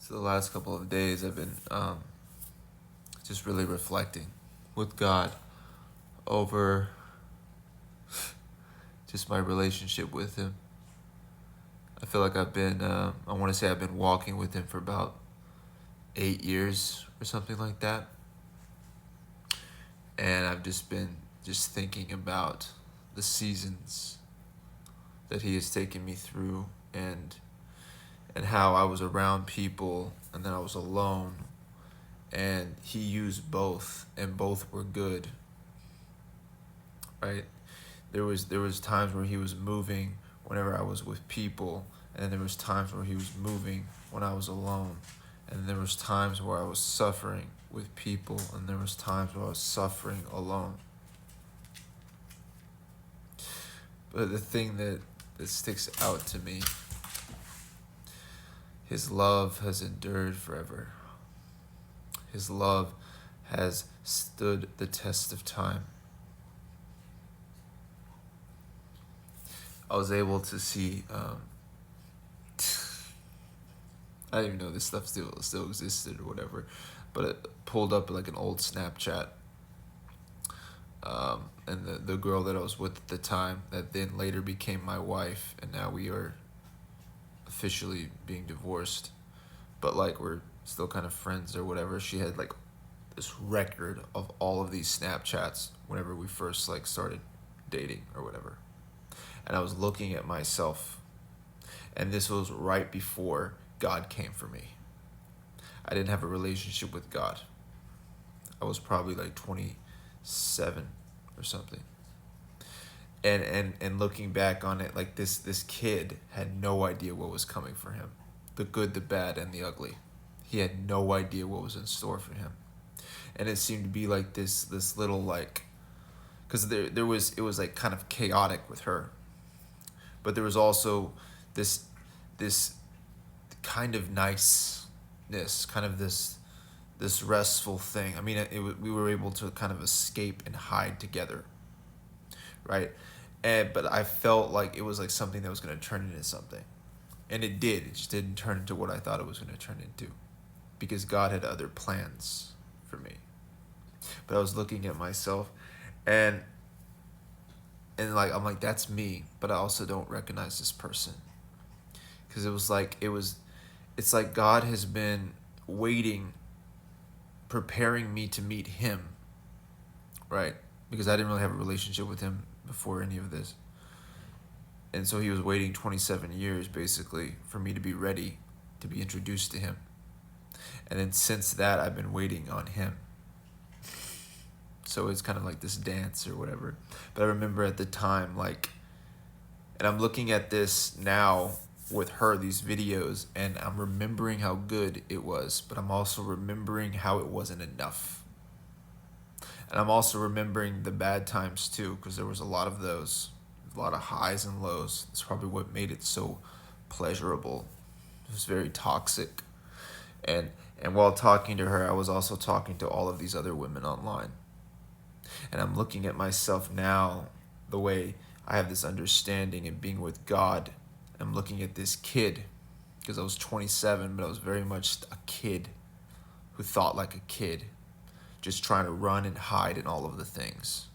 So the last couple of days I've been just really reflecting with God over just my relationship with Him. I feel like I want to say I've been walking with Him for about 8 years or something like that. And I've just been thinking about the seasons that He has taken me through, and how I was around people and then I was alone, and He used both and both were good, right? There was times where He was moving whenever I was with people, and then there was times where He was moving when I was alone, and there was times where I was suffering with people, and there was times where I was suffering alone. But the thing that sticks out to me, His love has endured forever. His love has stood the test of time. I was able to see, I didn't even know this stuff still existed or whatever, but it pulled up like an old Snapchat, and the girl that I was with at the time that then later became my wife, and now we are officially being divorced, but like we're still kind of friends or whatever. She had like this record of all of these Snapchats whenever we first like started dating or whatever. And I was looking at myself, and this was right before God came for me. I didn't have a relationship with God. I was probably like 27 or something. And looking back on it, like this kid had no idea what was coming for him. The good, the bad, and the ugly. He had no idea what was in store for him. And it seemed to be like this little like, because it was like kind of chaotic with her, but there was also this kind of niceness, kind of this restful thing. I mean, we were able to kind of escape and hide together, right? But I felt like it was like something that was going to turn into something, and it did. It just didn't turn into what I thought it was going to turn into, because God had other plans for me. But I was looking at myself, and like I'm like, that's me, but I also don't recognize this person, because it's like God has been waiting, preparing me to meet Him, right? Because I didn't really have a relationship with Him before any of this, and so He was waiting 27 years basically for me to be ready to be introduced to Him, and then since that I've been waiting on Him. So it's kind of like this dance or whatever. But I remember at the time, like, and I'm looking at this now with her, these videos, and I'm remembering how good it was, but I'm also remembering how it wasn't enough. And I'm also remembering the bad times too, because there was a lot of those, a lot of highs and lows. That's probably what made it so pleasurable. It was very toxic. And while talking to her, I was also talking to all of these other women online. And I'm looking at myself now, the way I have this understanding and being with God. I'm looking at this kid, because I was 27, but I was very much a kid who thought like a kid, just trying to run and hide in all of the things.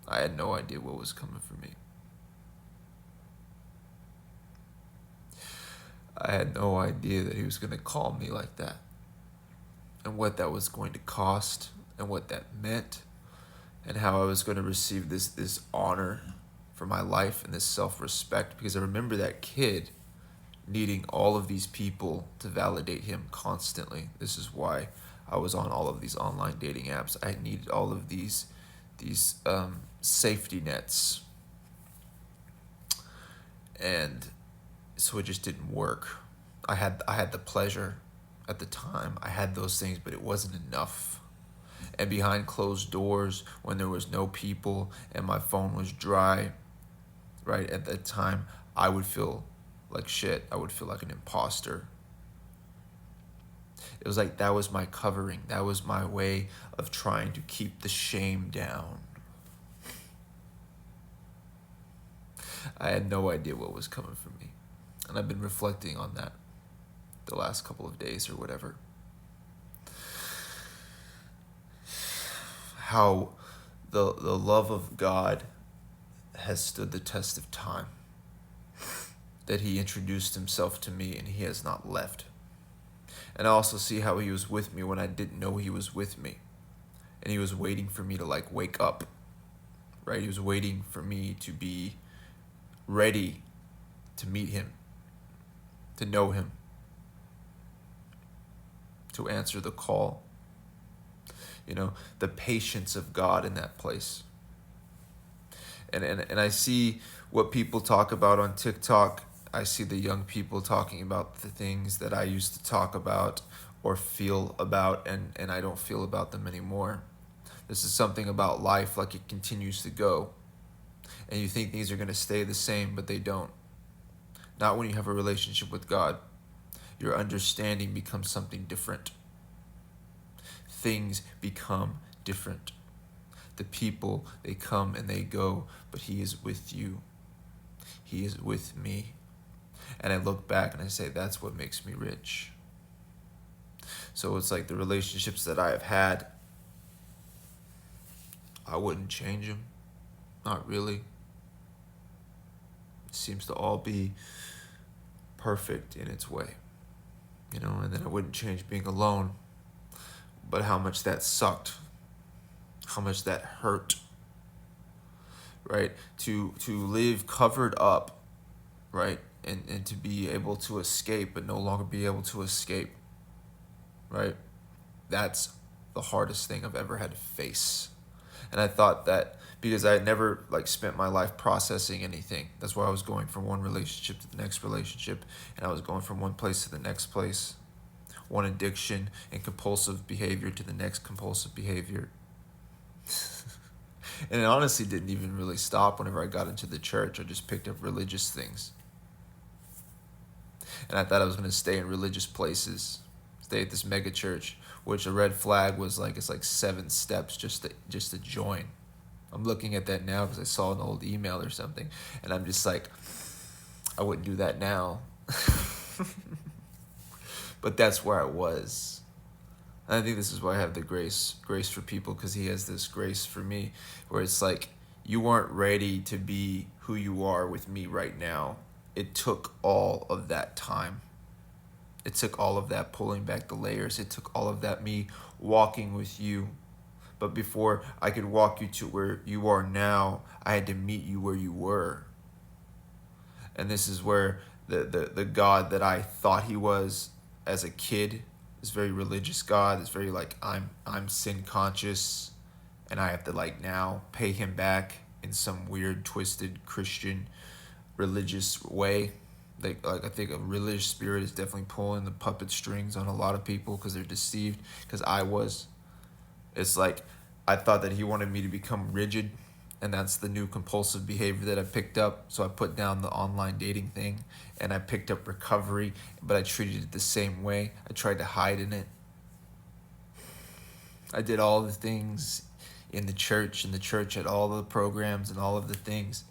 I had no idea what was coming for me. I had no idea that He was going to call me like that, and what that was going to cost, and what that meant, and how I was going to receive this honor for my life and this self-respect, because I remember that kid needing all of these people to validate him constantly. This is why I was on all of these online dating apps. I needed all of these safety nets, and so it just didn't work. I had the pleasure at the time. I had those things, but it wasn't enough. And behind closed doors, when there was no people and my phone was dry, right at that time, I would feel like shit. I would feel like an imposter. It was like that was my covering. That was my way of trying to keep the shame down. I had no idea what was coming for me. And I've been reflecting on that the last couple of days or whatever. How the love of God has stood the test of time. That he introduced himself to me and he has not left. And I also see how he was with me when I didn't know he was with me. And he was waiting for me to like wake up, right? He was waiting for me to be ready to meet him, to know him, to answer the call. You know, the patience of God in that place. And I see what people talk about on TikTok. I see the young people talking about the things that I used to talk about or feel about, and I don't feel about them anymore. This is something about life, like it continues to go. And you think things are going to stay the same, but they don't. Not when you have a relationship with God. Your understanding becomes something different. Things become different. The people, they come and they go, but he is with you. He is with me. And I look back and I say, that's what makes me rich. So it's like the relationships that I have had, I wouldn't change them. Not really. It seems to all be perfect in its way. You know, and then I wouldn't change being alone. But how much that sucked. How much that hurt. Right? To live covered up, right? And to be able to escape but no longer be able to escape. Right? That's the hardest thing I've ever had to face. And I thought that because I had never like spent my life processing anything. That's why I was going from one relationship to the next relationship, and I was going from one place to the next place. One addiction and compulsive behavior to the next compulsive behavior. And it honestly didn't even really stop whenever I got into the church. I just picked up religious things. And I thought I was going to stay in religious places. Stay at this mega church, which a red flag was like, it's like 7 steps just to join. I'm looking at that now because I saw an old email or something. And I'm just like, I wouldn't do that now. But that's where I was. And I think this is why I have the grace for people, because he has this grace for me, where it's like, you weren't ready to be who you are with me right now. It took all of that time. It took all of that pulling back the layers. It took all of that me walking with you. But before I could walk you to where you are now, I had to meet you where you were. And this is where the God that I thought he was as a kid, this very religious God, this very like, I'm sin conscious and I have to like now pay him back in some weird twisted Christian religious way. Like I think a religious spirit is definitely pulling the puppet strings on a lot of people because they're deceived, because I was. It's like I thought that he wanted me to become rigid, and that's the new compulsive behavior that I picked up. So I put down the online dating thing and I picked up recovery, but I treated it the same way. I tried to hide in it. I did all the things in the church, had all the programs and all of the things.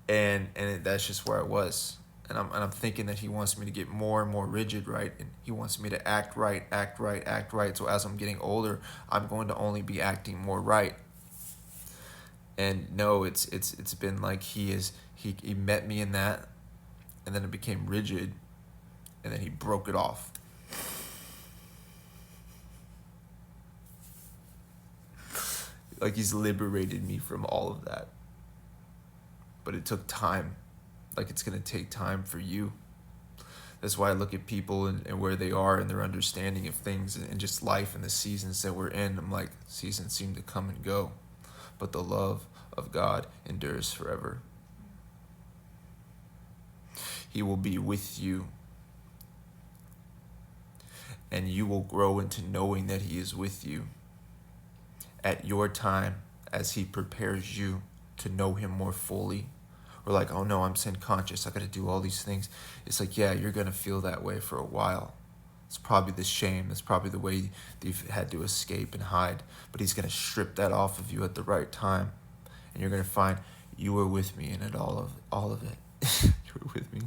And that's just where I was. And I'm thinking that he wants me to get more and more rigid, right? And he wants me to act right. So as I'm getting older, I'm going to only be acting more right. And no, it's been like he met me in that, and then it became rigid, and then he broke it off. Like he's liberated me from all of that. But it took time. Like it's going to take time for you. That's why I look at people and where they are and their understanding of things and just life and the seasons that we're in. I'm like, seasons seem to come and go, but the love of God endures forever. He will be with you, and you will grow into knowing that he is with you at your time as he prepares you to know him more fully. We're like, oh no, I'm sin conscious, I gotta do all these things. It's like, yeah, you're gonna feel that way for a while. It's probably the shame, it's probably the way that you've had to escape and hide, but he's gonna strip that off of you at the right time, and you're gonna find you were with me in it, all of it. You were with me.